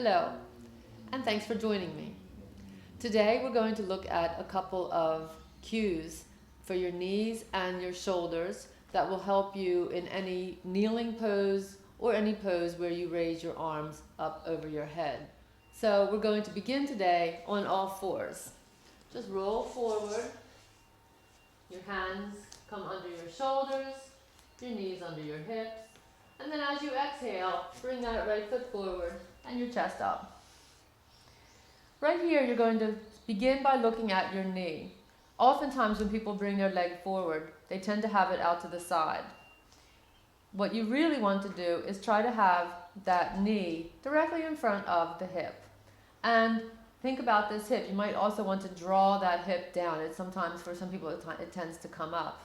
Hello, and thanks for joining me. Today we're going to look at a couple of cues for your knees and your shoulders that will help you in any kneeling pose or any pose where you raise your arms up over your head. So we're going to begin today on all fours. Just roll forward, your hands come under your shoulders, your knees under your hips, and then as you exhale, bring that right foot forward and your chest up. Right here, you're going to begin by looking at your knee. Oftentimes when people bring their leg forward, they tend to have it out to the side. What you really want to do is try to have that knee directly in front of the hip. And think about this hip. You might also want to draw that hip down. It's sometimes, for some people, it tends to come up.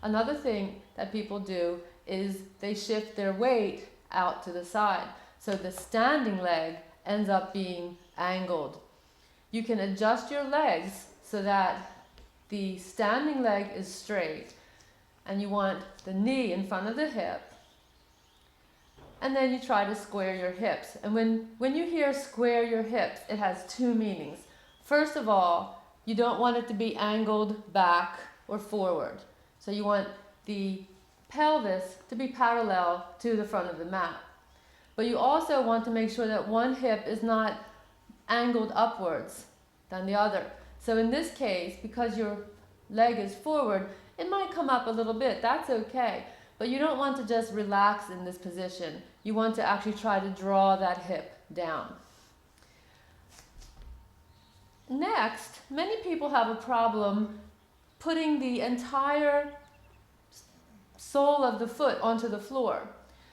Another thing that people do is they shift their weight out to the side. So the standing leg ends up being angled. You can adjust your legs so that the standing leg is straight and you want the knee in front of the hip. And then you try to square your hips. And when you hear square your hips, it has two meanings. First of all, you don't want it to be angled back or forward. So you want the pelvis to be parallel to the front of the mat. But you also want to make sure that one hip is not angled upwards than the other. So in this case, because your leg is forward, it might come up a little bit. That's okay. But you don't want to just relax in this position. You want to actually try to draw that hip down. Next, many people have a problem putting the entire sole of the foot onto the floor.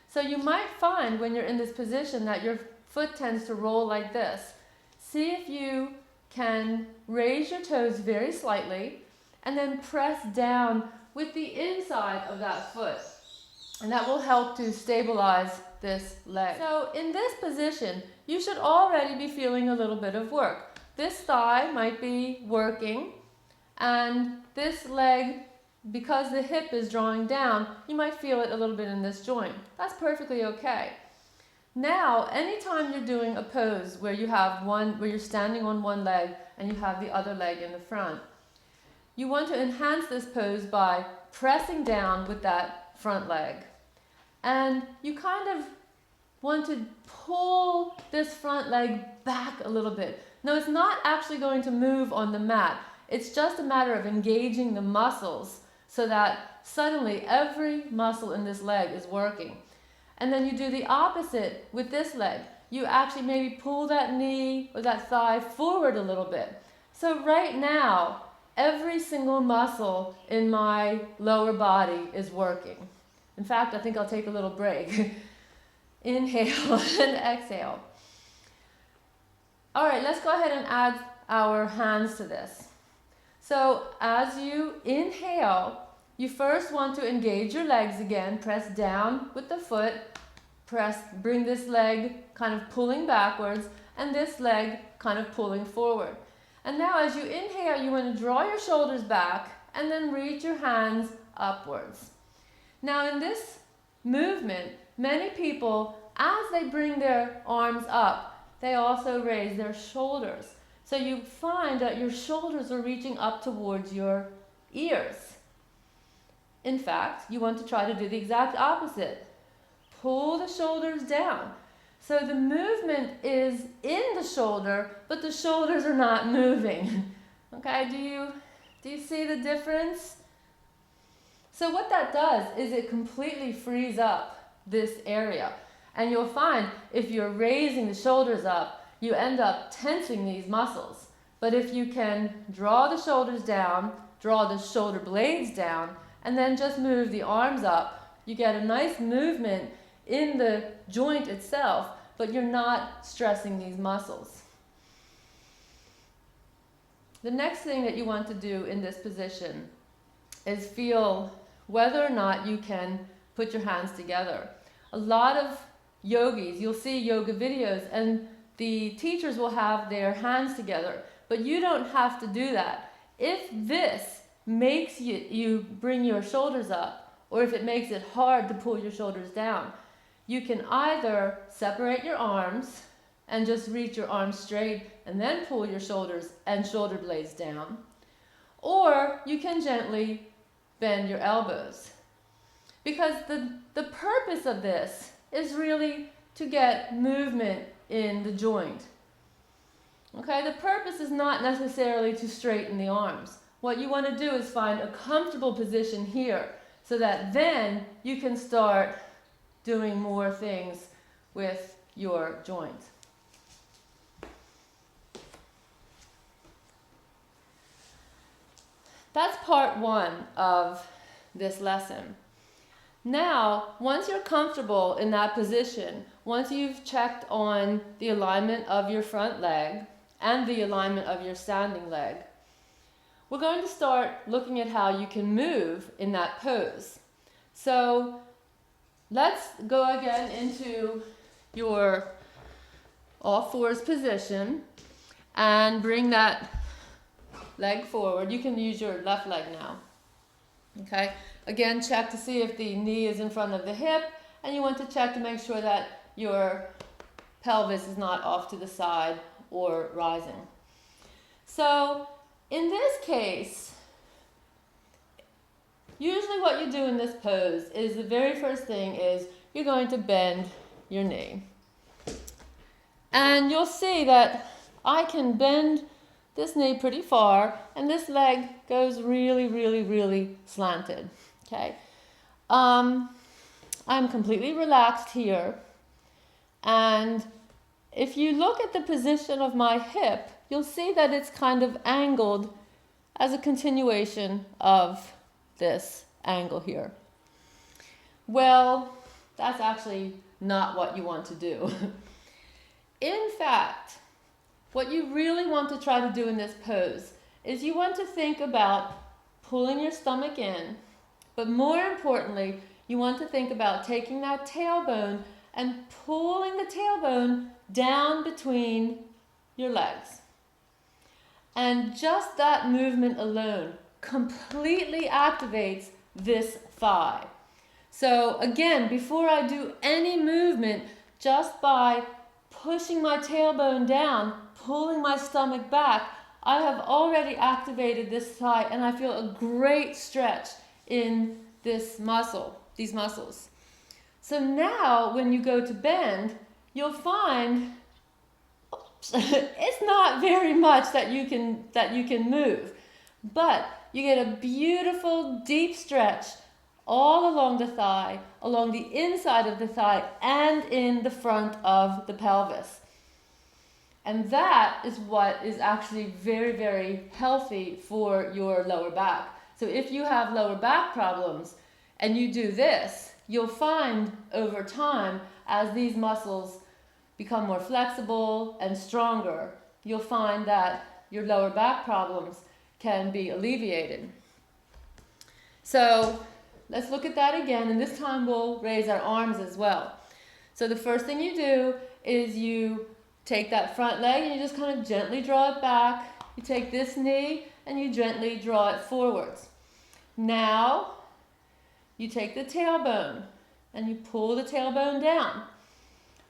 So you might find when you're in this position that your foot tends to roll like this. See if you can raise your toes very slightly and then press down with the inside of that foot. And that will help to stabilize this leg. So in this position, you should already be feeling a little bit of work. This thigh might be working, and this leg, because the hip is drawing down, you might feel it a little bit in this joint. That's perfectly okay. Now, anytime you're doing a pose where you're standing on one leg and you have the other leg in the front, you want to enhance this pose by pressing down with that front leg. And you kind of want to pull this front leg back a little bit. No, it's not actually going to move on the mat. It's just a matter of engaging the muscles so that suddenly every muscle in this leg is working. And then you do the opposite with this leg. You actually maybe pull that knee or that thigh forward a little bit. So right now, every single muscle in my lower body is working. In fact, I think I'll take a little break. Inhale and exhale. All right, let's go ahead and add our hands to this. So as you inhale, you first want to engage your legs again. Press down with the foot. Bring this leg kind of pulling backwards and this leg kind of pulling forward. And now as you inhale, you want to draw your shoulders back and then reach your hands upwards. Now in this movement, many people, as they bring their arms up, they also raise their shoulders. So you find that your shoulders are reaching up towards your ears. In fact, you want to try to do the exact opposite. Pull the shoulders down. So the movement is in the shoulder, but the shoulders are not moving. Okay, do you see the difference? So what that does is it completely frees up this area. And you'll find if you're raising the shoulders up, you end up tensing these muscles. But if you can draw the shoulders down, draw the shoulder blades down, and then just move the arms up, you get a nice movement in the joint itself, but you're not stressing these muscles. The next thing that you want to do in this position is feel whether or not you can put your hands together. A lot of yogis, you'll see yoga videos, and the teachers will have their hands together, but you don't have to do that. If this makes you bring your shoulders up, or if it makes it hard to pull your shoulders down, you can either separate your arms and just reach your arms straight and then pull your shoulders and shoulder blades down. Or you can gently bend your elbows. Because the purpose of this is really to get movement in the joint. Okay, the purpose is not necessarily to straighten the arms. What you want to do is find a comfortable position here so that then you can start doing more things with your joints. That's part one of this lesson. Now, once you're comfortable in that position, once you've checked on the alignment of your front leg and the alignment of your standing leg, we're going to start looking at how you can move in that pose. So let's go again into your all fours position and bring that leg forward. You can use your left leg now. Okay, again, check to see if the knee is in front of the hip, and you want to check to make sure that your pelvis is not off to the side or rising. So in this case, usually what you do in this pose is the very first thing is you're going to bend your knee. And you'll see that I can bend this knee pretty far, and this leg goes really, really, really slanted. Okay, I'm completely relaxed here, and if you look at the position of my hip, you'll see that it's kind of angled as a continuation of this angle here. Well, that's actually not what you want to do. In fact, what you really want to try to do in this pose is you want to think about pulling your stomach in, but more importantly, you want to think about taking that tailbone and pulling the tailbone down between your legs. And just that movement alone completely activates this thigh. So again, before I do any movement, just by pushing my tailbone down, pulling my stomach back, I have already activated this thigh, and I feel a great stretch in this muscle, these muscles. So now when you go to bend, you'll find it's not very much that you can move, but you get a beautiful deep stretch all along the thigh, along the inside of the thigh, and in the front of the pelvis. And that is what is actually very, very healthy for your lower back. So if you have lower back problems and you do this, you'll find over time, as these muscles become more flexible and stronger, you'll find that your lower back problems can be alleviated. So let's look at that again, and this time we'll raise our arms as well. So the first thing you do is you take that front leg and you just kind of gently draw it back. You take this knee and you gently draw it forwards. Now, you take the tailbone and you pull the tailbone down.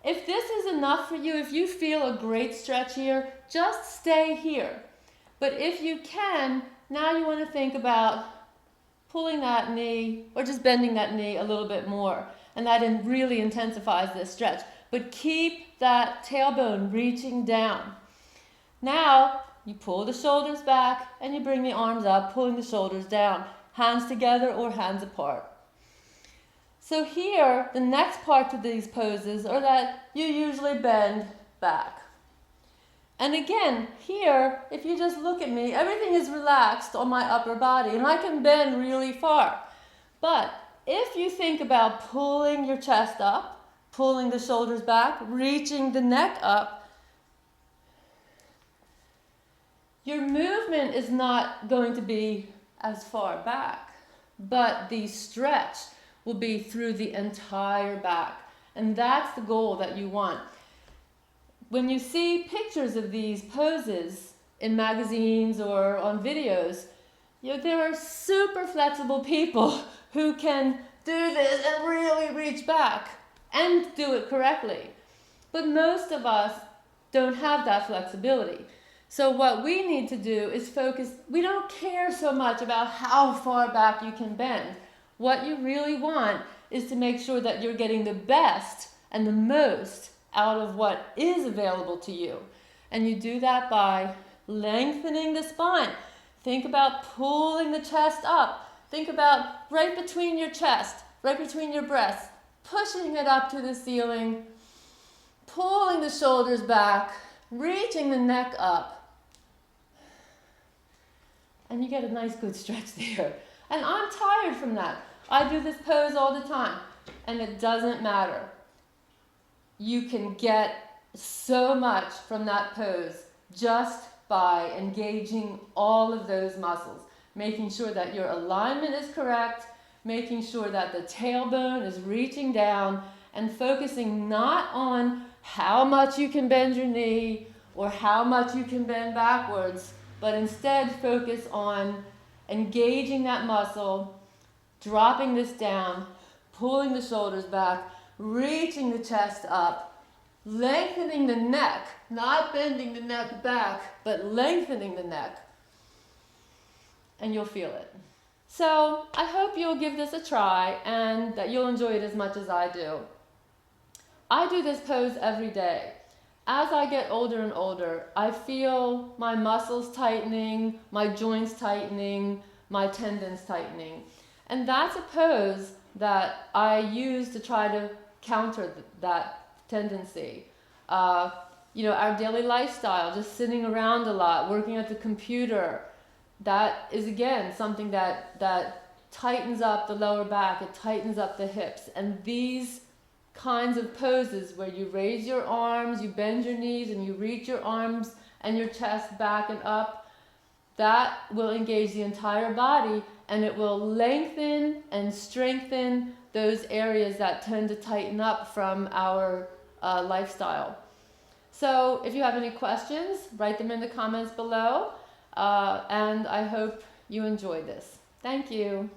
If this is enough for you, if you feel a great stretch here, just stay here. But if you can, now you want to think about pulling that knee or just bending that knee a little bit more. And that really intensifies this stretch. But keep that tailbone reaching down. Now, you pull the shoulders back and you bring the arms up, pulling the shoulders down. Hands together or hands apart. So here, the next part of these poses are that you usually bend back. And again, here, if you just look at me, everything is relaxed on my upper body and I can bend really far. But if you think about pulling your chest up, pulling the shoulders back, reaching the neck up, your movement is not going to be as far back, but the stretch will be through the entire back. And that's the goal that you want. When you see pictures of these poses in magazines or on videos, there are super flexible people who can do this and really reach back and do it correctly. But most of us don't have that flexibility. So what we need to do is focus. We don't care so much about how far back you can bend. What you really want is to make sure that you're getting the best and the most out of what is available to you. And you do that by lengthening the spine. Think about pulling the chest up. Think about right between your chest, right between your breasts, pushing it up to the ceiling, pulling the shoulders back, reaching the neck up. And you get a nice good stretch there. And I'm tired from that. I do this pose all the time, and it doesn't matter. You can get so much from that pose just by engaging all of those muscles, making sure that your alignment is correct, making sure that the tailbone is reaching down, and focusing not on how much you can bend your knee or how much you can bend backwards, but instead focus on engaging that muscle, dropping this down, pulling the shoulders back, reaching the chest up, lengthening the neck, not bending the neck back, but lengthening the neck, and you'll feel it. So I hope you'll give this a try and that you'll enjoy it as much as I do. I do this pose every day. As I get older and older, I feel my muscles tightening, my joints tightening, my tendons tightening. And that's a pose that I use to try to counter that tendency. Our daily lifestyle, just sitting around a lot, working at the computer, that is again something that tightens up the lower back, it tightens up the hips. And these kinds of poses where you raise your arms, you bend your knees, and you reach your arms and your chest back and up, that will engage the entire body, and it will lengthen and strengthen those areas that tend to tighten up from our lifestyle. So if you have any questions, write them in the comments below, and I hope you enjoy this. Thank you.